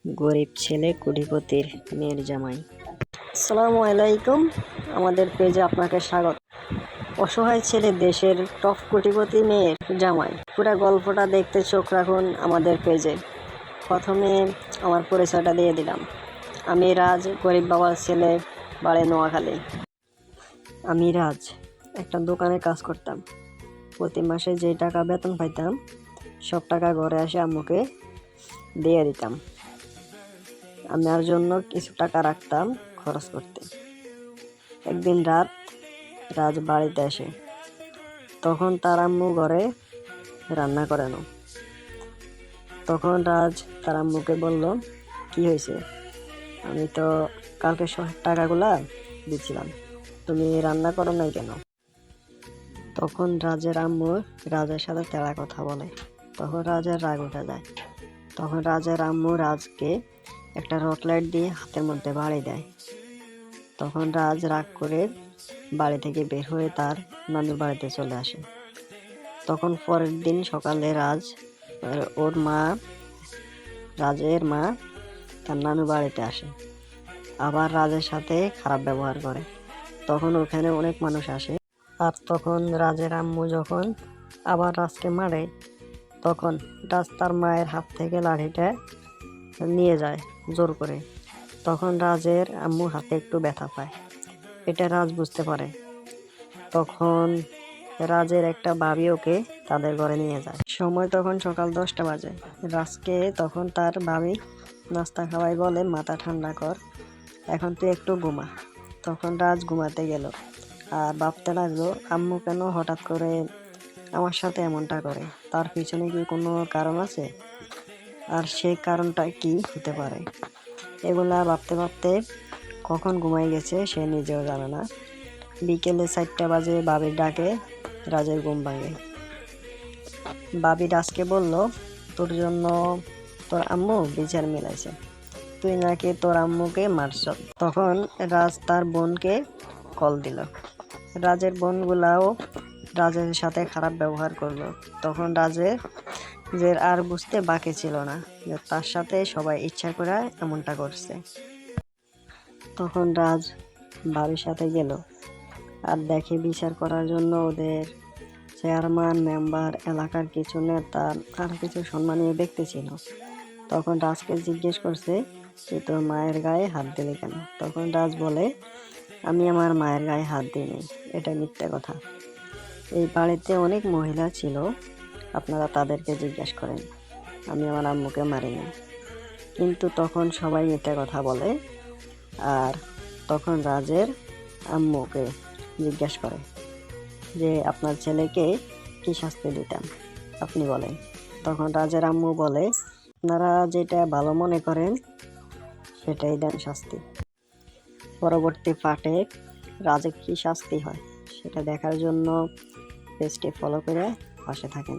গরিব ছেলে কোটিপতির মেয়ের জামাই। আসসালামু আলাইকুম, আমাদের পেজে আপনাকে স্বাগত। অসহায় ছেলে দেশের টপ কোটিপতি মেয়ের জামাই। পুরো গল্পটা দেখতে চোখ রাখুন আমাদের পেজে। প্রথমে আমার পরিচয়টা দিয়ে দিলাম। আমি রাজ, গরিব বাবার ছেলে, বাড়ি নোয়াখালী। আমি রাজ একটা দোকানে কাজ করতাম। প্রতি মাসে যে টাকা বেতন পাইতাম সব টাকা ঘরে এসে আম্মুকে দিয়ে দিতাম। আমার জন্য কিছু টাকা রাখতাম খরচ করতে। একদিন রাজ বাড়িতে আসে, তখন তার আম্মু ঘরে রান্না করেন। তখন রাজ তার আম্মুকে বলল, কি হয়েছে? আমি তো কালকে টাকাগুলা দিচ্ছিলাম, তুমি রান্না করো নাই কেন? তখন রাজের আম্মু রাজের সাথে তেড়া কথা বলে। তখন রাজের রাগ উঠে যায়। তখন রাজের আম্মু রাজকে একটা রড লাইট দিয়ে হাতের মধ্যে বাড়ি দেয়। তখন রাজ রাগ করে বাড়ি থেকে বের হয়ে তার নানুর বাড়িতে চলে আসে। তখন পরের দিন সকালে রাজের মা তার নানুর বাড়িতে আসে, আবার রাজের সাথে খারাপ ব্যবহার করে। তখন ওখানে অনেক মানুষ আসে। আর তখন রাজের আম্মু যখন আবার রাজকে মারে, তখন রাজ তার মায়ের হাত থেকে লাঠিটা নিয়ে যায় জোর করে। তখন রাজের আম্মু হাতে একটু ব্যথা পায়, এটা রাজ বুঝতে পারে। তখন রাজের একটা ভাবি ওকে তাদের ঘরে নিয়ে যায়। সময় তখন সকাল 10টা বাজে। রাজকে তখন তার ভাবি নাস্তা খাওয়াই বলে, মাথা ঠান্ডা কর, এখন তুই একটু ঘুমা। তখন রাজ ঘুমাতে গেল আর ভাবতে লাগলো, আম্মু কেন হঠাৎ করে আমার সাথে এমনটা করে? তার পিছনে কি কোনো কারণ আছে? আর সেই কারণটা কি হতে পারে? এগুলা ভাবতে ভাবতে কখন ঘুমাই গেছে সে নিজেও জানে না। বিকেলে 4টা বাজে ভাবির ডাকে রাজের ঘুম ভাঙে। ভাবি রাজকে বলল, তোর জন্য তোর আম্মু বিচার মিলাইছে, তুই নাকি তোর আম্মুকে মারছ। তখন রাজ তার বোনকে কল দিল। রাজের বোনগুলাও রাজের সাথে খারাপ ব্যবহার করলো। তখন রাজের আর বুঝতে বাকি ছিল না যে তার সাথে সবাই ইচ্ছা করে এমনটা করছে। তখন রাজ বাড়ির সাথে গেল আর দেখে বিচার করার জন্য ওদের চেয়ারম্যান, মেম্বার, এলাকার কিছু নেতা আর কিছু সম্মানীয় ব্যক্তি ছিল। তখন রাজকে জিজ্ঞেস করছে, তুই তোর মায়ের গায়ে হাত দিলি কেন? তখন রাজ বলে, আমি আমার মায়ের গায়ে হাত দিইনি, এটা মিথ্যা কথা। এই বাড়িতে অনেক মহিলা ছিল, আপনারা তাদেরকে জিজ্ঞেস করেন, আমি আমার আম্মুকে মারিনি। কিন্তু তখন সবাই মিথ্যা কথা বলে। আর তখন রাজের আম্মুকে জিজ্ঞেস করে যে আপনার ছেলেকে কি শাস্তি দিতাম, আপনি বলেন। তখন রাজের আম্মু বলে, আপনারা যেটা ভালো মনে করেন সেটাই দেন শাস্তি। পরবর্তী পার্টে রাজের কি শাস্তি হয় সেটা দেখার জন্য পেজটি ফলো করে পাশে থাকেন।